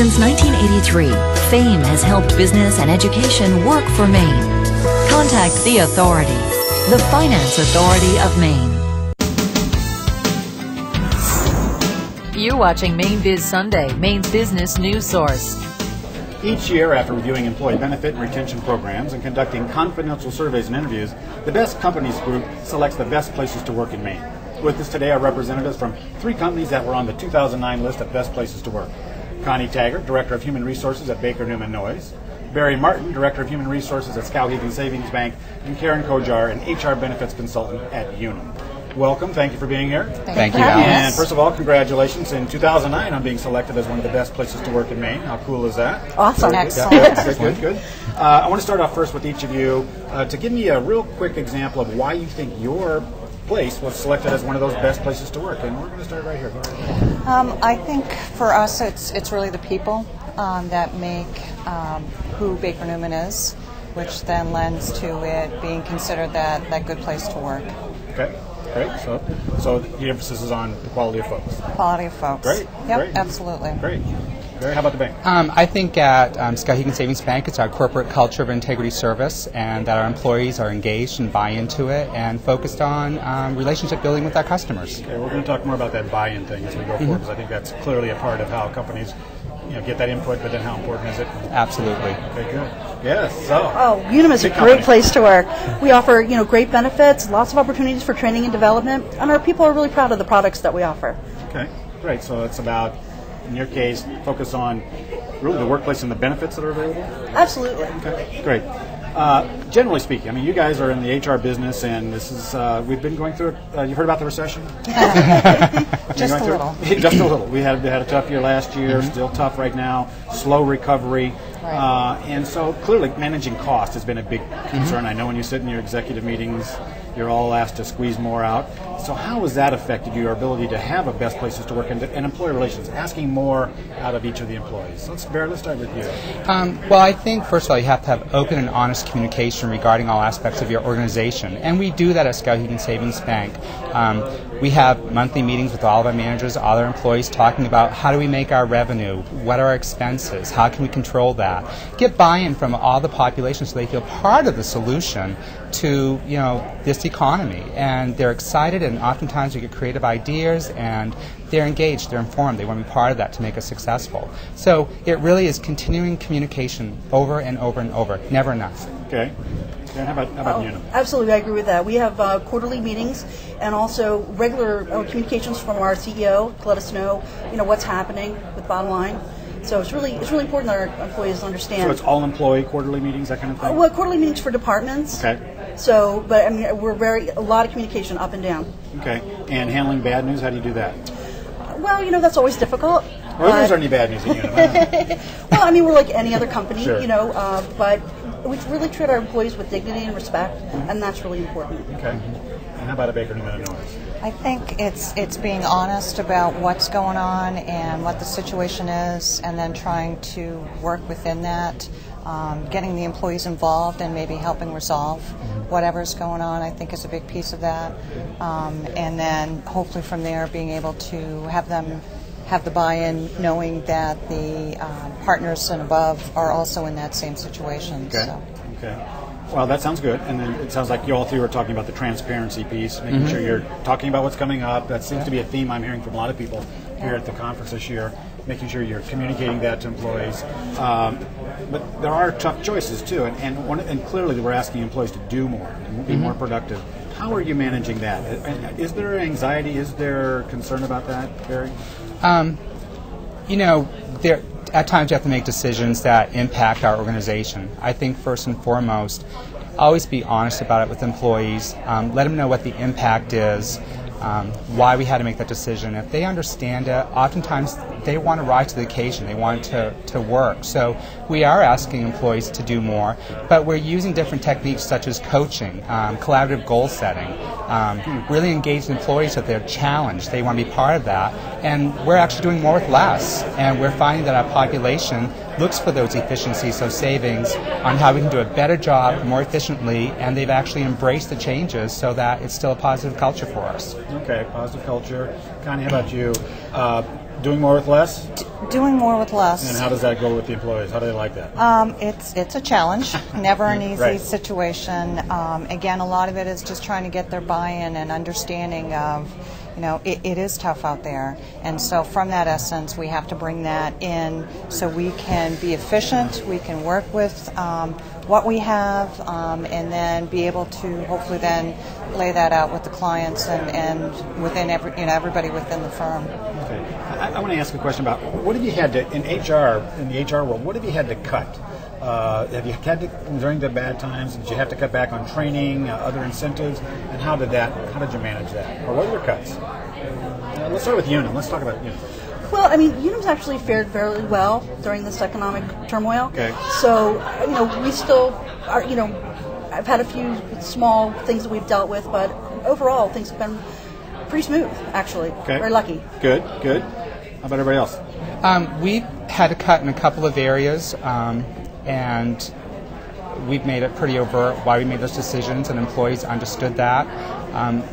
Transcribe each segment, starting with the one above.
Since 1983, FAME has helped business and education work for Maine. Contact the authority, the Finance Authority of Maine. You're watching Mainebiz Sunday, Maine's business news source. Each year, after reviewing employee benefit and retention programs and conducting confidential surveys and interviews, the Best Companies Group selects the best places to work in Maine. With us today are representatives from 3 companies that were on the 2009 list of best places to work. Connie Taggart, Director of Human Resources at Baker Newman Noyes, Barry Martin, Director of Human Resources at Skowhegan Savings Bank, and Karen Kochjar, an HR benefits consultant at UNUM. Welcome. Thank you for being here. Thank you, And Alice. first of all, congratulations. In 2009, on being selected as one of the best places to work in Maine. How cool is that? Awesome. Excellent. Good. I want to start off first with each of you to give me a real quick example of why you think your place was selected as one of those best places to work. And we're going to start right here. Go ahead. I think for us, it's really the people that make who Baker Newman is, which then lends to it being considered that good place to work. Okay. Great. So the emphasis is on the quality of folks. Quality of folks. Great. Yep, Great. absolutely. Great. Barry, how about the bank? I think at Skowhegan Savings Bank, it's our corporate culture of integrity service, and that our employees are engaged and buy into it and focused on relationship building with our customers. Okay, we're going to talk more about that buy-in thing as we go forward, because I think that's clearly a part of how companies get that input, but then how important is it? Absolutely. Okay, good. Yes, so. Oh, UNUM is a great place to work. We offer, great benefits, lots of opportunities for training and development, and our people are really proud of the products that we offer. Okay, great. So it's about, in your case, focus on really the workplace and the benefits that are available? Absolutely. Okay, great. Generally speaking, you guys are in the HR business, and this is, we've been going through it. You've heard about the recession? Just a little. Just a little. We had a tough year last year, still tough right now, slow recovery. Right. And so clearly managing cost has been a big concern. I know when you sit in your executive meetings, you're all asked to squeeze more out. So how has that affected your ability to have a best places to work and employee relations, asking more out of each of the employees? Barry, let's start with you. Well, I think, first of all, you have to have open and honest communication regarding all aspects of your organization. And we do that at Skowhegan Savings Bank. We have monthly meetings with all of our managers, all our employees, talking about how do we make our revenue, what are our expenses, how can we control that, get buy-in from all the population so they feel part of the solution to this economy, and they're excited, and oftentimes we get creative ideas, and they're engaged, they're informed, they want to be part of that to make us successful. So it really is continuing communication over and over and over, never enough. Okay. Karen, how about UNUM? Absolutely, I agree with that. We have quarterly meetings and also regular communications from our CEO to let us know, what's happening with bottom line. So it's really important that our employees understand. So it's all employee quarterly meetings, that kind of thing? Well, quarterly meetings for departments. Okay. So, but we're a lot of communication up and down. Okay. And handling bad news, how do you do that? Well, that's always difficult. Or is there any bad news in UNUM? Well, we're like any other company, Sure. But we really treat our employees with dignity and respect, and that's really important. Okay. And how about a Baker Newman Noyes? I think it's being honest about what's going on and what the situation is, and then trying to work within that, getting the employees involved and maybe helping resolve whatever's going on, I think is a big piece of that. And then hopefully from there being able to have them have the buy-in, knowing that the partners and above are also in that same situation. Okay. So. Okay. Well, that sounds good. And then it sounds like you all three were talking about the transparency piece, making sure you're talking about what's coming up. That seems to be a theme I'm hearing from a lot of people here at the conference this year, making sure you're communicating that to employees. But there are tough choices, too. And clearly we're asking employees to do more and be more productive. How are you managing that? Is there anxiety? Is there concern about that, Barry? At times you have to make decisions that impact our organization. I think first and foremost, always be honest about it with employees. Let them know what the impact is, why we had to make that decision. If they understand it, oftentimes they want to rise to the occasion. They want to work. So we are asking employees to do more, but we're using different techniques such as coaching, collaborative goal setting, really engaged employees that they're challenged. They want to be part of that. And we're actually doing more with less. And we're finding that our population looks for those efficiencies, those savings, on how we can do a better job more efficiently, and they've actually embraced the changes so that it's still a positive culture for us. Okay, positive culture. Connie, how about you? Doing more with less? Doing more with less. And how does that go with the employees? How do they like that? It's a challenge, never an easy Right. situation. Again, a lot of it is just trying to get their buy-in and understanding of, it is tough out there. And so from that essence, we have to bring that in so we can be efficient, we can work with what we have, and then be able to hopefully then lay that out with the clients and within everybody within the firm. Okay. I want to ask a question about what have you had to, in the HR world, what have you had to cut? Have you had to, during the bad times, did you have to cut back on training, other incentives, and how did you manage that? Or what were your cuts? Let's start with UNUM. Let's talk about UNUM. Well, I mean, UNUM's actually fared very well during this economic turmoil. Okay. So, we still are, I've had a few small things that we've dealt with, but overall, things have been pretty smooth, actually. Okay. Very lucky. Good. How about everybody else? We've had to cut in a couple of areas, and we've made it pretty overt why we made those decisions, and employees understood that.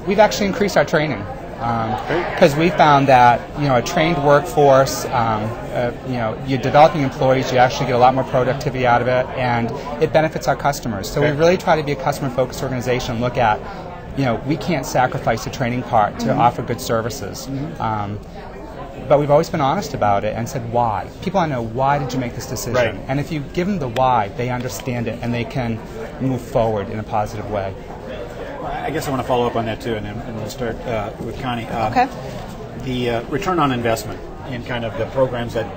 We've actually increased our training. Because we found that a trained workforce, you're developing employees, you actually get a lot more productivity out of it, and it benefits our customers. So we really try to be a customer-focused organization and look at, we can't sacrifice the training part to offer good services. But we've always been honest about it and said why. People want to know, why did you make this decision? Right. And if you give them the why, they understand it and they can move forward in a positive way. I guess I want to follow up on that too, and we'll start with Connie. Okay. The return on investment in kind of the programs that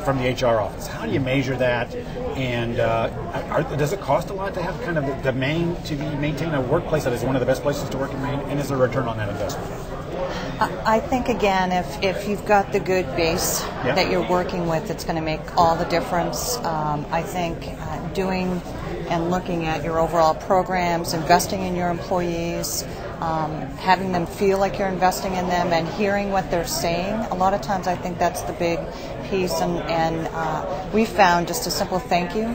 from the HR office. How do you measure that? And does it cost a lot to have kind of to maintain a workplace that is one of the best places to work in Maine? And is there a return on that investment? I think, again, if you've got the good base that you're working with, it's going to make all the difference. I think doing and looking at your overall programs, investing in your employees, having them feel like you're investing in them and hearing what they're saying. A lot of times I think that's the big piece, and we found just a simple thank you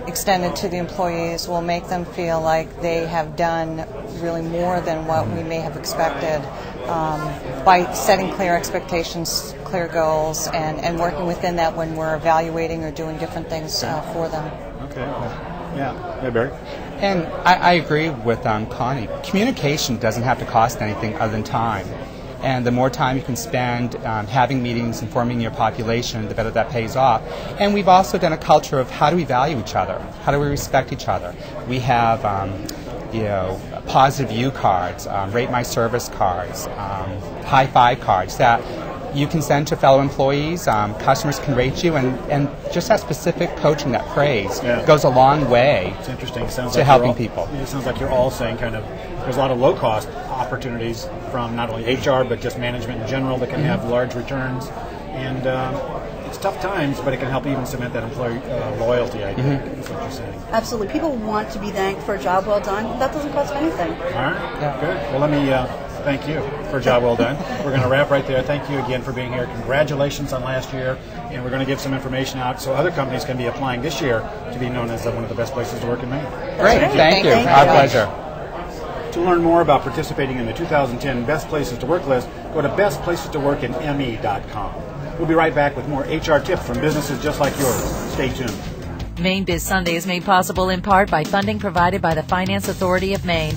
extended to the employees will make them feel like they have done really more than what we may have expected by setting clear expectations, clear goals, and working within that when we're evaluating or doing different things for them. Okay. Yeah, Barry? And I agree with Connie. Communication doesn't have to cost anything other than time. And the more time you can spend having meetings, informing your population, the better that pays off. And we've also done a culture of how do we value each other? How do we respect each other? We have positive you cards, rate my service cards, high five cards that you can send to fellow employees. Customers can rate you, and just that specific coaching, that praise, goes a long way. It's interesting. Sounds to like helping people. It sounds like you're all saying kind of there's a lot of low-cost opportunities from not only HR but just management in general that can have large returns, and it's tough times, but it can help even cement that employee loyalty. I think is what you're saying. Absolutely. People want to be thanked for a job well done. That doesn't cost anything. All right. Good. Well, let me thank you for a job well done. We're going to wrap right there. Thank you again for being here. Congratulations on last year, and we're going to give some information out so other companies can be applying this year to be known as one of the best places to work in Maine. Great. Thank you. Our pleasure. To learn more about participating in the 2010 Best Places to Work list, go to bestplacesToWorkInMe.com. We'll be right back with more HR tips from businesses just like yours. Stay tuned. Mainebiz Sunday is made possible in part by funding provided by the Finance Authority of Maine.